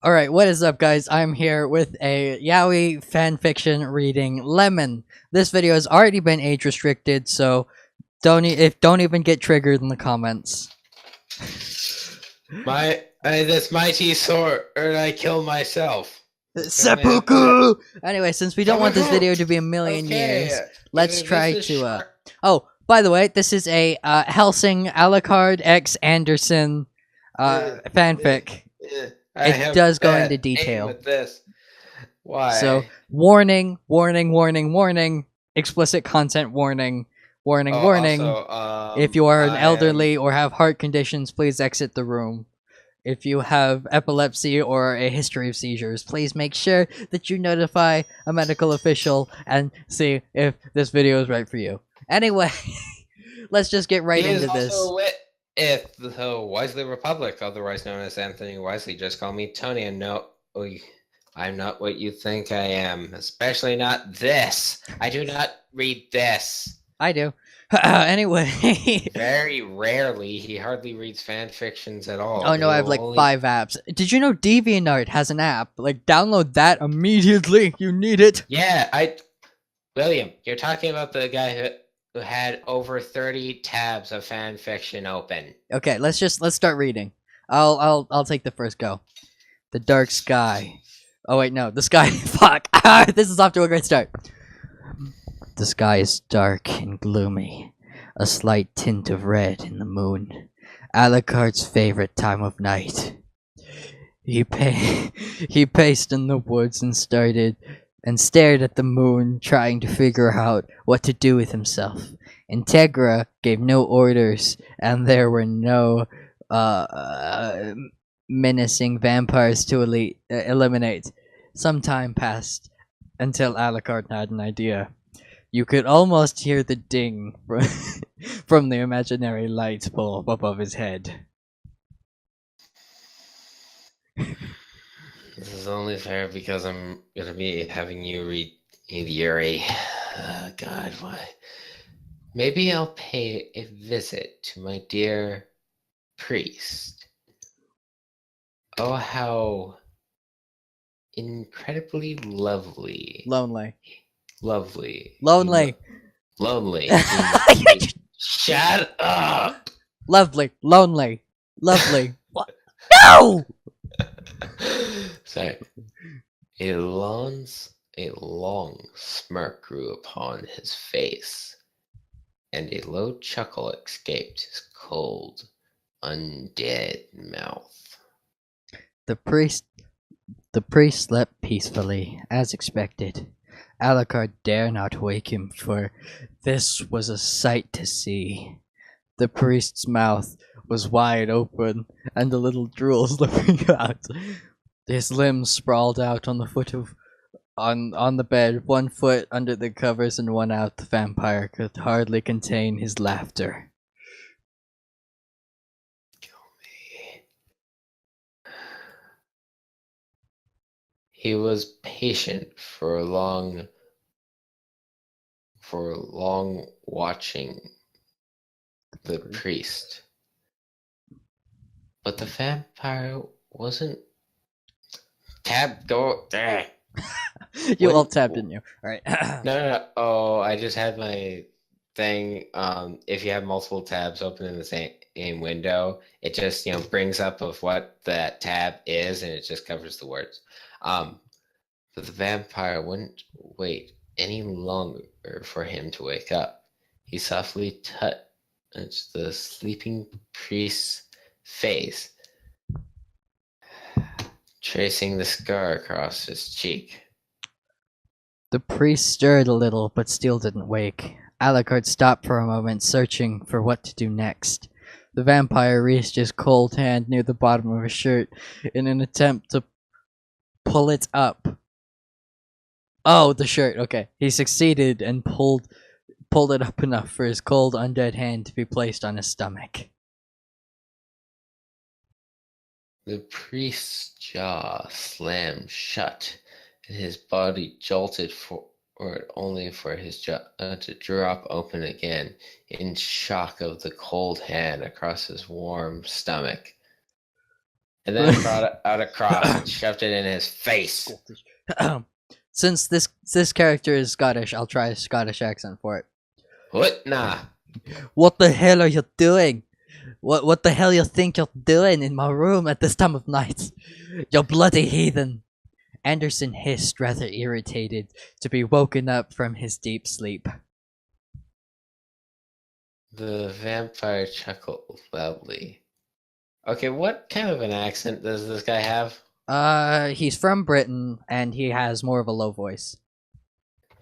Alright, what is up guys? I'm here with a yaoi fanfiction reading Lemon. This video has already been age restricted, so don't even get triggered in the comments. This mighty sword, or I kill myself. Seppuku! Anyway, since we don't want this video to be a million Okay, years, let's this try is to Oh, by the way, this is a Hellsing Alucard X Anderson fanfic. It does go into detail. with this. Why? So, warning, warning, warning, warning, explicit content warning, warning, warning. Also, if you are an elderly or have heart conditions, please exit the room. If you have epilepsy or a history of seizures, please make sure that you notify a medical official and see if this video is right for you. Anyway, let's just get right into this. If the Wisely Republic, otherwise known as Anthony Wisely, just call me Tony, and no, I'm not what you think I am, especially not this. I do not read this. I do. Anyway. Very rarely. He hardly reads fan fictions at all. Oh no, I have like 5 apps. Did you know DeviantArt has an app? Like, download that immediately. You need it. Yeah, William, you're talking about the guy who had over 30 tabs of fan fiction open. Okay, let's start reading. I'll take the first go. The dark sky. Oh wait, no, the sky. Fuck. This is off to a great start. The sky is dark and gloomy, a slight tint of red in the moon. Alucard's favorite time of night. He paced in the woods and stared at the moon, trying to figure out what to do with himself. Integra gave no orders, and there were no menacing vampires to eliminate. Some time passed until Alucard had an idea. You could almost hear the ding from the imaginary light bulb above his head. This is only fair because I'm gonna be having you read Yuri. God, why? Maybe I'll pay a visit to my dear priest. Oh, how incredibly lovely. Lonely. Shut up. Lovely. What? No. Sorry. A long smirk grew upon his face, and a low chuckle escaped his cold, undead mouth. The priest slept peacefully, as expected. Alucard dare not wake him, for this was a sight to see. The priest's mouth was wide open, and a little drool slipping out. His limbs sprawled out on the bed, one foot under the covers and one out. The vampire could hardly contain his laughter. Kill me. He was patient for long watching the priest. But the vampire wasn't tabbed. You all tabbed, didn't you? Alright. No. Oh, I just had my thing. If you have multiple tabs open in the same window, it just brings up of what that tab is, and it just covers the words. But the vampire wouldn't wait any longer for him to wake up. He softly touched the sleeping priest's face, tracing the scar across his cheek. The priest stirred a little, but still didn't wake. Alucard stopped for a moment, searching for what to do next. The vampire reached his cold hand near the bottom of his shirt in an attempt to pull it up. Oh, the shirt. Okay. He succeeded and pulled it up enough for his cold, undead hand to be placed on his stomach. The priest's jaw slammed shut, and his body jolted forward only for his jaw to drop open again in shock of the cold hand across his warm stomach. and then brought out a cross and shoved it in his face. Since this character is Scottish, I'll try a Scottish accent for it. What? Nah. What the hell are you doing? What the hell you think you're doing in my room at this time of night? You bloody heathen! Anderson hissed, rather irritated, to be woken up from his deep sleep. The vampire chuckled loudly. Okay, what kind of an accent does this guy have? He's from Britain, and he has more of a low voice.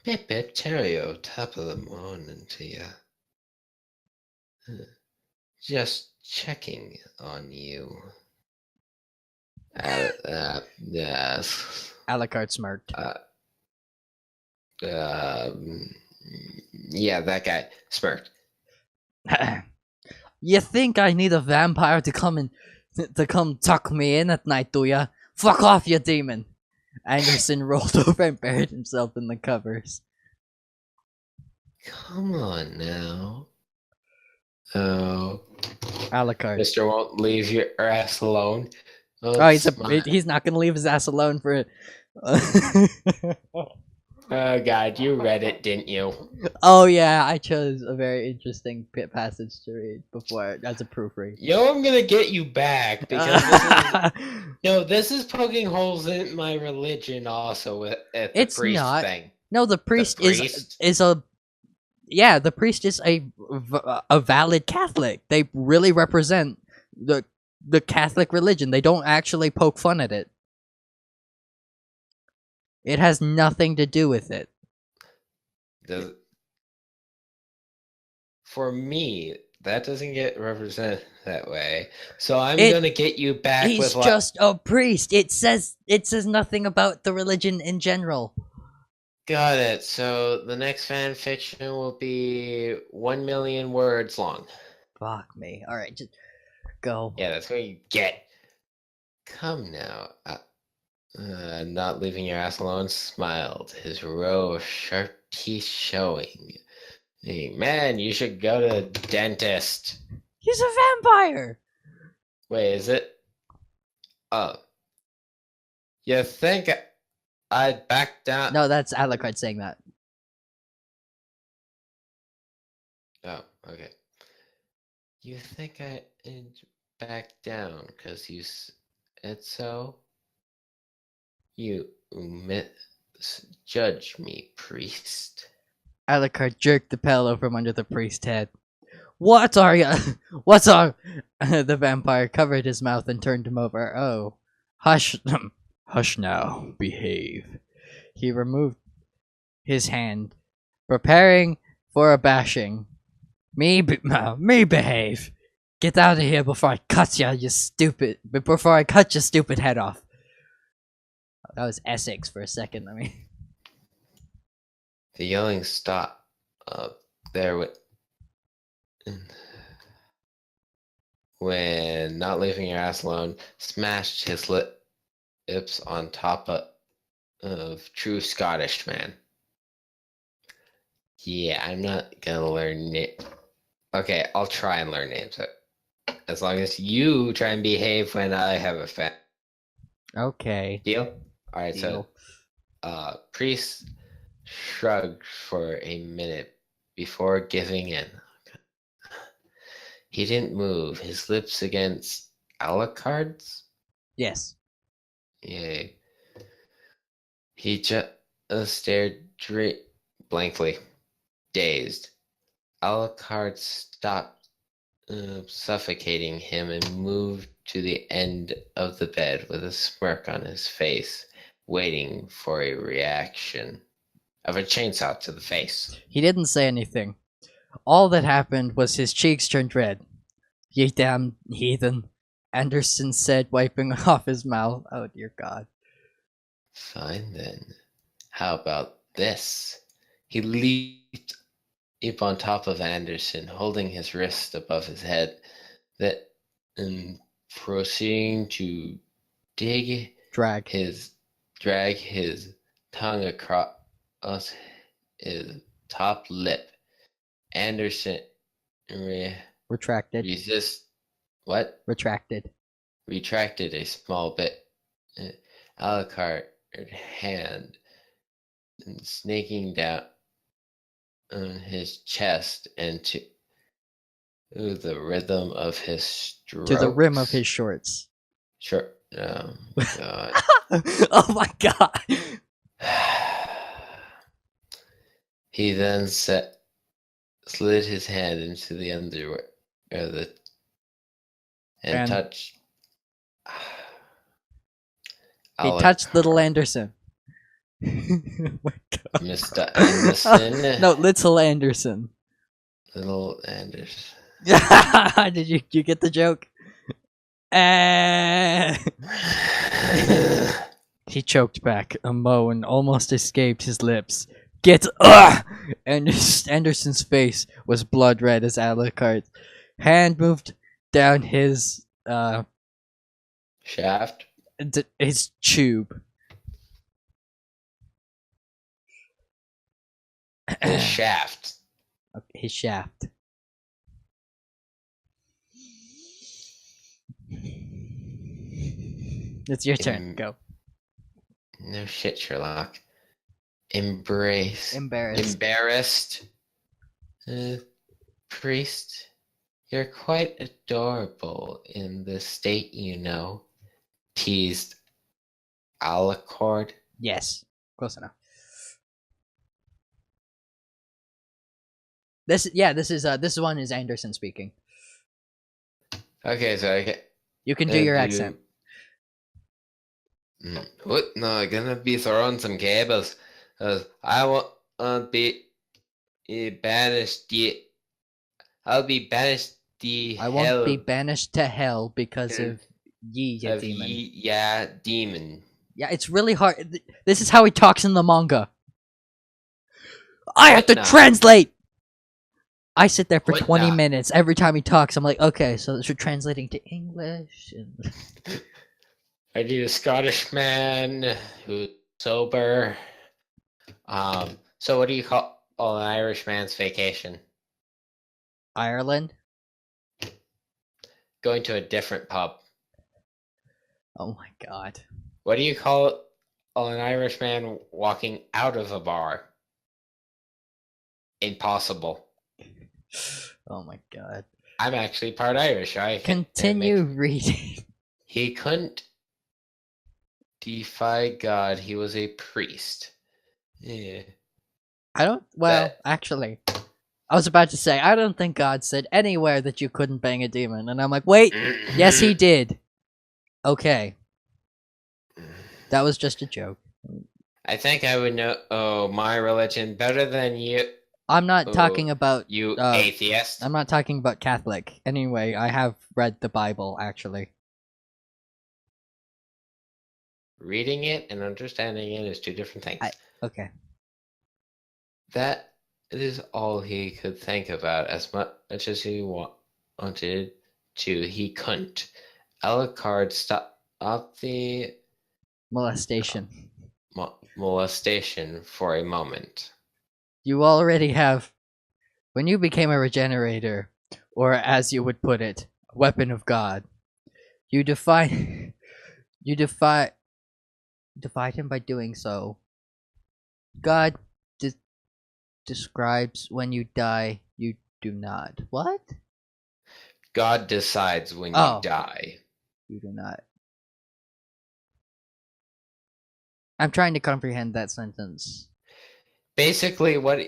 Bip bip cheerio, top of the morning to ya. Just checking on you. Yes. Alucard smirked. Yeah, that guy smirked. You think I need a vampire to come tuck me in at night, do ya? Fuck off, you demon! Anderson rolled over and buried himself in the covers. Come on now. Oh, Alucard. Mister won't leave your ass alone. Oh, he's not gonna leave his ass alone for. Oh God, you read it, didn't you? Oh yeah, I chose a very interesting passage to read before as a proofread. Yo, I'm gonna get you back because this is poking holes in my religion. Also, at the it's priest not. thing. No, the priest is a. Yeah, the priest is a valid Catholic. They really represent the Catholic religion. They don't actually poke fun at it. It has nothing to do with it. For me, that doesn't get represented that way. So I'm gonna get you back. He's just a priest. It says nothing about the religion in general. Got it. So the next fan fiction will be 1 million words long. Fuck me. All right, just go. Yeah, that's what you get. Come now. Not leaving your ass alone smiled, his row of sharp teeth showing. Hey, man, you should go to the dentist. He's a vampire. Wait, is it? Oh. You think I'd back down? No, that's Alucard saying that. Oh, okay. You think I'd back down because you said so? You misjudge me, priest. Alucard jerked the pillow from under the priest's head. What are you? What's up? The vampire covered his mouth and turned him over. Oh, hush, hush now, behave. He removed his hand, preparing for a bashing. Me behave. Get out of here before I cut you stupid. Before I cut your stupid head off. That was Essex for a second. I mean, the yelling stopped. There when not leaving your ass alone, smashed his lips on top of true Scottish man. Yeah, I'm not gonna learn it. Okay, I'll try and learn names. As long as you try and behave when I have a fan. Okay. Deal? Alright, so priest shrugged for a minute before giving in. He didn't move, his lips against Alucard's? Yes. Yay. He just stared blankly, dazed. Alucard stopped suffocating him and moved to the end of the bed with a smirk on his face, waiting for a reaction of a chainsaw to the face. He didn't say anything. All that happened was his cheeks turned red. Ye damn heathen, Anderson said, wiping off his mouth. Oh dear God. Fine then. How about this? He leaped on top of Anderson, holding his wrist above his head, and proceeding to drag his tongue across his top lip. Anderson retracted. What? Retracted. retracted a small bit. Alucard hand and snaking down on his chest and to the rhythm of his strokes. To the rim of his shorts. Sure. Oh god. Oh my god. He then slid his hand into the underwear and touched. He touched little Anderson. Oh my god. Mr. Anderson. No, little Anderson. Little Anderson. Did you get the joke? He choked back. A moan almost escaped his lips. Get up! Anderson's face was blood red as Alucard's hand moved down his shaft. His tube. His shaft. Okay, his shaft. It's your turn. Go. No shit, Sherlock. Embarrassed. Priest, you're quite adorable in this state, you know. Teased Alucard. Yes, close enough. This one is Anderson speaking. Okay, so you can do your accent. What? No, I'm gonna be throwing some cables. I won't be banished. I'll be banished the I hell. won't be banished to hell because of demon. Demon. Yeah, it's really hard. This is how he talks in the manga. I have to translate! I sit there for 20 minutes. Every time he talks, I'm like, okay, so you're translating to English. I need a Scottish man who's sober. So what do you call an Irish man's vacation? Ireland? Going to a different pub. Oh my god. What do you call an Irish man walking out of a bar? Impossible. Oh my god. I'm actually part Irish. Continue reading. He couldn't defy God. He was a priest. Yeah. Actually, I was about to say, I don't think God said anywhere that you couldn't bang a demon. And I'm like, wait, yes he did. Okay. That was just a joke. I think I would know my religion better than you. I'm not talking about... You atheist. I'm not talking about Catholic. Anyway, I have read the Bible, actually. Reading it and understanding it is two different things. Okay. That is all he could think about. As much as he wanted to, he couldn't. Alucard stopped the molestation. Molestation for a moment. You already have, when you became a regenerator, or as you would put it, weapon of God, you defied him by doing so. God describes when you die, you do not. What? God decides when you die. You do not. I'm trying to comprehend that sentence. Basically, what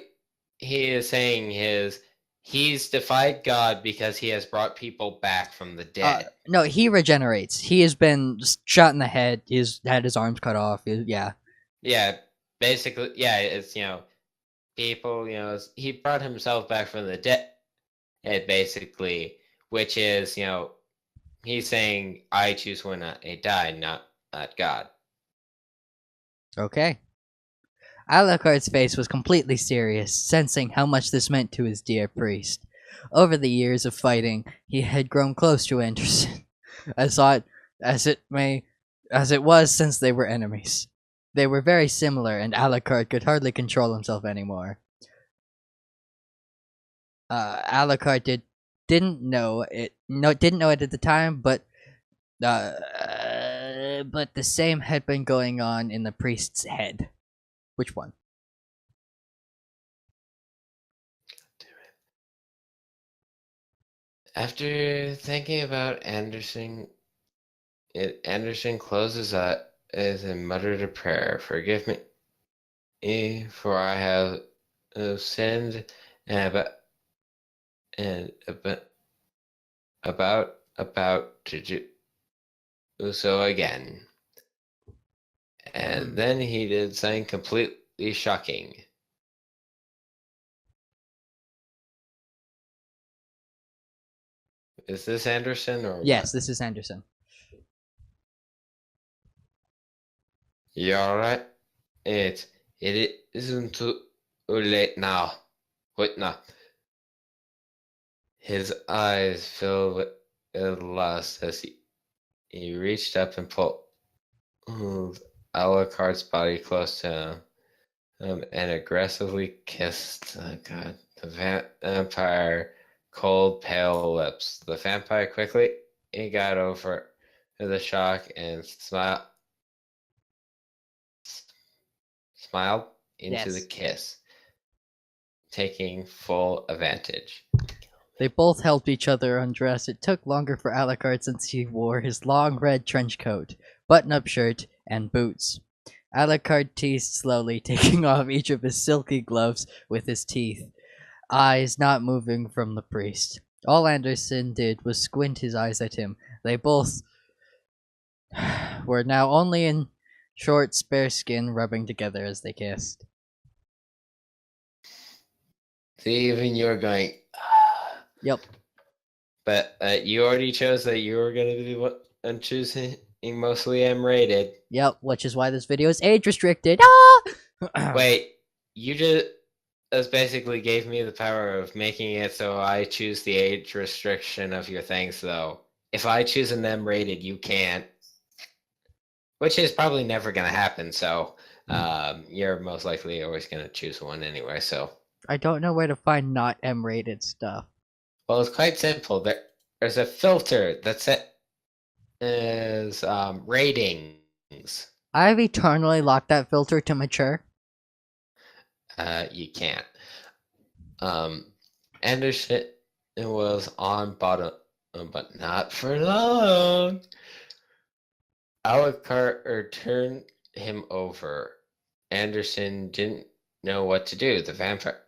he is saying is he's defied God because he has brought people back from the dead. No, he regenerates. He has been shot in the head. He's had his arms cut off. Yeah. Yeah, basically, yeah, it's, people, he brought himself back from the dead, basically, which is, he's saying, I choose when I die, not God. Okay. Alucard's face was completely serious, sensing how much this meant to his dear priest. Over the years of fighting, he had grown close to Anderson, as it was since they were enemies. They were very similar, and Alucard could hardly control himself anymore. Alucard didn't know it at the time, but But the same had been going on in the priest's head. Which one? After thinking about Anderson, Anderson closes eyes and muttered a prayer. Forgive me, for I have sinned and and about to do so again. And then he did something completely shocking. Is this Anderson or Yes, what? this is Anderson. You alright? It isn't too late now. Wait now. His eyes filled with lust as he reached up and pulled Alucard's body close to him and aggressively kissed the vampire cold, pale lips. The vampire quickly he got over the shock and smiled into the Yes. kiss, taking full advantage. They both helped each other undress. It took longer for Alucard since he wore his long red trench coat, button-up shirt, and boots. Alucard teased slowly, taking off each of his silky gloves with his teeth, eyes not moving from the priest. All Anderson did was squint his eyes at him. They both were now only in short, spare skin rubbing together as they kissed. See, even you're going. Yep. But you already chose that you were going to be one choosing mostly M-rated. Yep, which is why this video is age restricted. Ah! Wait, you just basically gave me the power of making it so I choose the age restriction of your things, though. If I choose an M-rated, you can't. Which is probably never going to happen, so you're most likely always going to choose one anyway, so. I don't know where to find not M-rated stuff. Well, it's quite simple. There's a filter that is ratings. I've eternally locked that filter to mature. You can't. Anderson was on bottom, but not for long. Alucard turned him over. Anderson didn't know what to do. The vampire,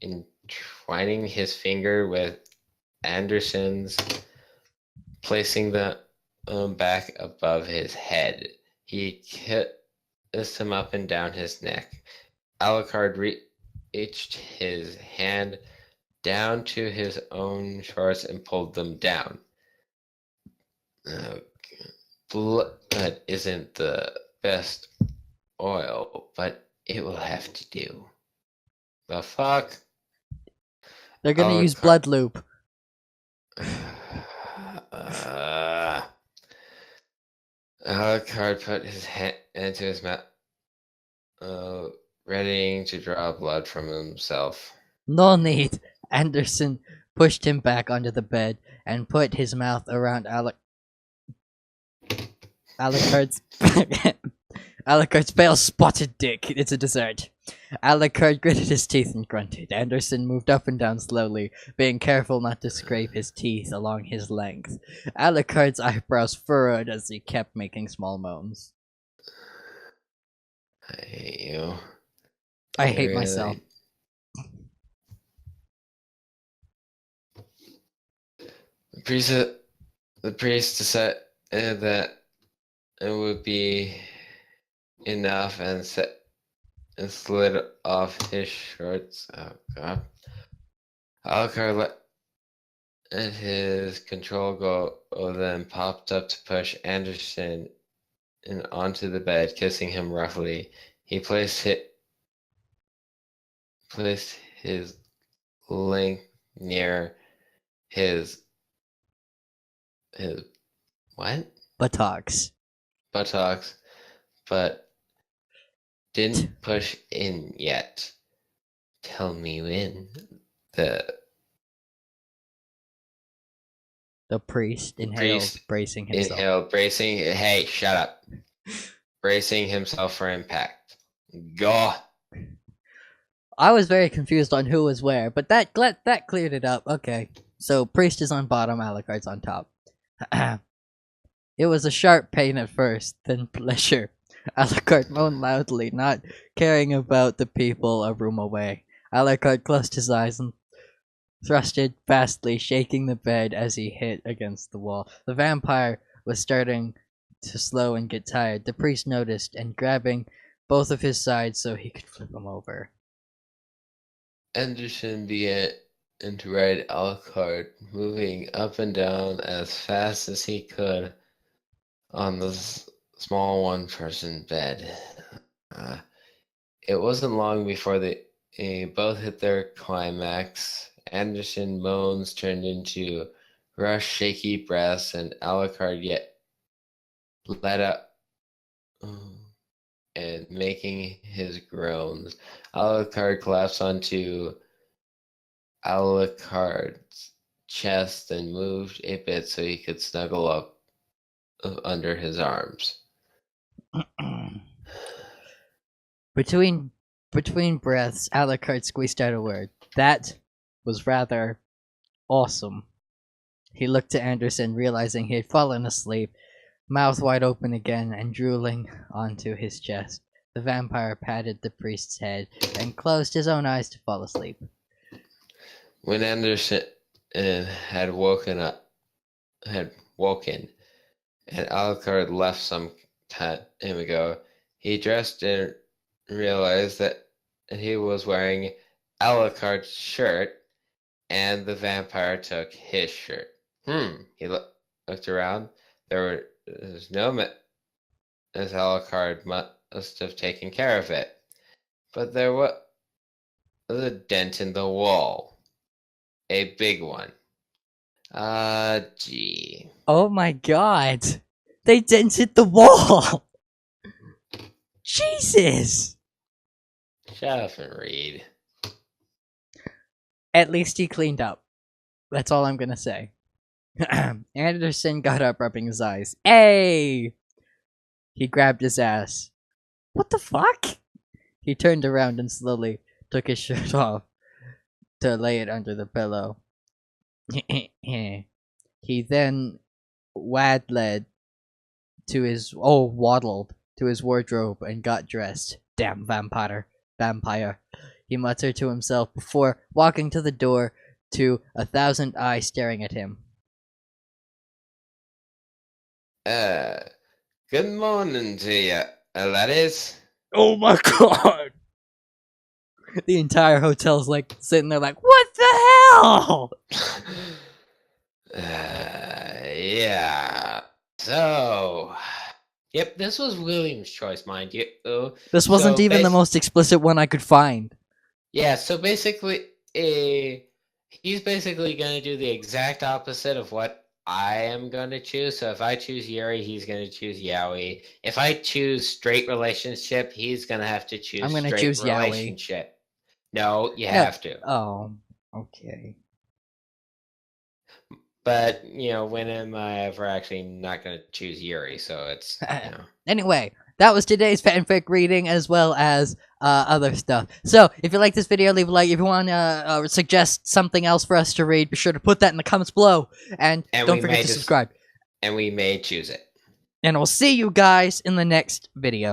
entwining his finger with Anderson's, placing the back above his head. He kissed him up and down his neck. Alucard reached his hand down to his own shorts and pulled them down. Blood isn't the best oil, but it will have to do. The fuck? They're gonna use blood loop. Alucard put his hand into his mouth, readying to draw blood from himself. No need. Anderson pushed him back onto the bed and put his mouth around Alucard's Alucard's pale spotted dick. It's a dessert. Alucard gritted his teeth and grunted. Anderson moved up and down slowly, being careful not to scrape his teeth along his length. Alucard's eyebrows furrowed as he kept making small moans. I hate you. I hate myself. The priest decided that it would be enough and slid off his shorts. Oh god. Alucard let his control go, then popped up to push Anderson onto the bed, kissing him roughly. He placed his length near his what? Buttocks. Buttocks, but didn't push in yet. Tell me when. The The priest inhaled, bracing himself. Inhaled, bracing. Hey, shut up. Bracing himself for impact. Go. I was very confused on who was where, but that cleared it up. Okay, so priest is on bottom, Alucard's on top. It was a sharp pain at first, then pleasure. Alucard moaned loudly, not caring about the people a room away. Alucard closed his eyes and thrusted fastly, shaking the bed as he hit against the wall. The vampire was starting to slow and get tired. The priest noticed and grabbing both of his sides so he could flip him over. Anderson began to ride Alucard, moving up and down as fast as he could on the small one-person bed. It wasn't long before they both hit their climax. Anderson moans turned into rushed, shaky breaths, and Alucard yet let up and making his groans. Alucard collapsed onto Alucard's chest and moved a bit so he could snuggle up under his arms. Between breaths, Alucard squeezed out a word. That was rather awesome. He looked to Anderson, realizing he had fallen asleep, mouth wide open again and drooling onto his chest. The vampire patted the priest's head and closed his own eyes to fall asleep. When Anderson had woken, and Alucard left some time ago, he dressed and realized that he was wearing Alucard's shirt, and the vampire took his shirt. He looked around. There was no as Alucard must have taken care of it. But there was a dent in the wall. A big one. Gee. Oh my god! They dented the wall! Jesus! Shut up and read. At least he cleaned up. That's all I'm gonna say. Anderson got up, rubbing his eyes. Hey! He grabbed his ass. What the fuck? He turned around and slowly took his shirt off to lay it under the pillow. He then waddled to his waddled to his wardrobe and got dressed. Damn vampire. He muttered to himself before walking to the door to 1,000 eyes staring at him. Good morning to you, laddies. Oh my god! The entire hotel's like sitting there like, what the hell? Yeah. So, yep, this was William's choice, mind you. This wasn't even the most explicit one I could find. Yeah, so basically, he's basically going to do the exact opposite of what I am going to choose. So if I choose Yuri, he's going to choose Yaoi. If I choose straight relationship, he's going to have to choose straight relationship. Yaoi. No, you have to. Oh, okay. But, when am I ever actually not going to choose Yuri? So it's, Anyway, that was today's fanfic reading as well as other stuff. So, if you like this video, leave a like. If you want to suggest something else for us to read, be sure to put that in the comments below. And don't forget to subscribe. And we may choose it. And we'll see you guys in the next video.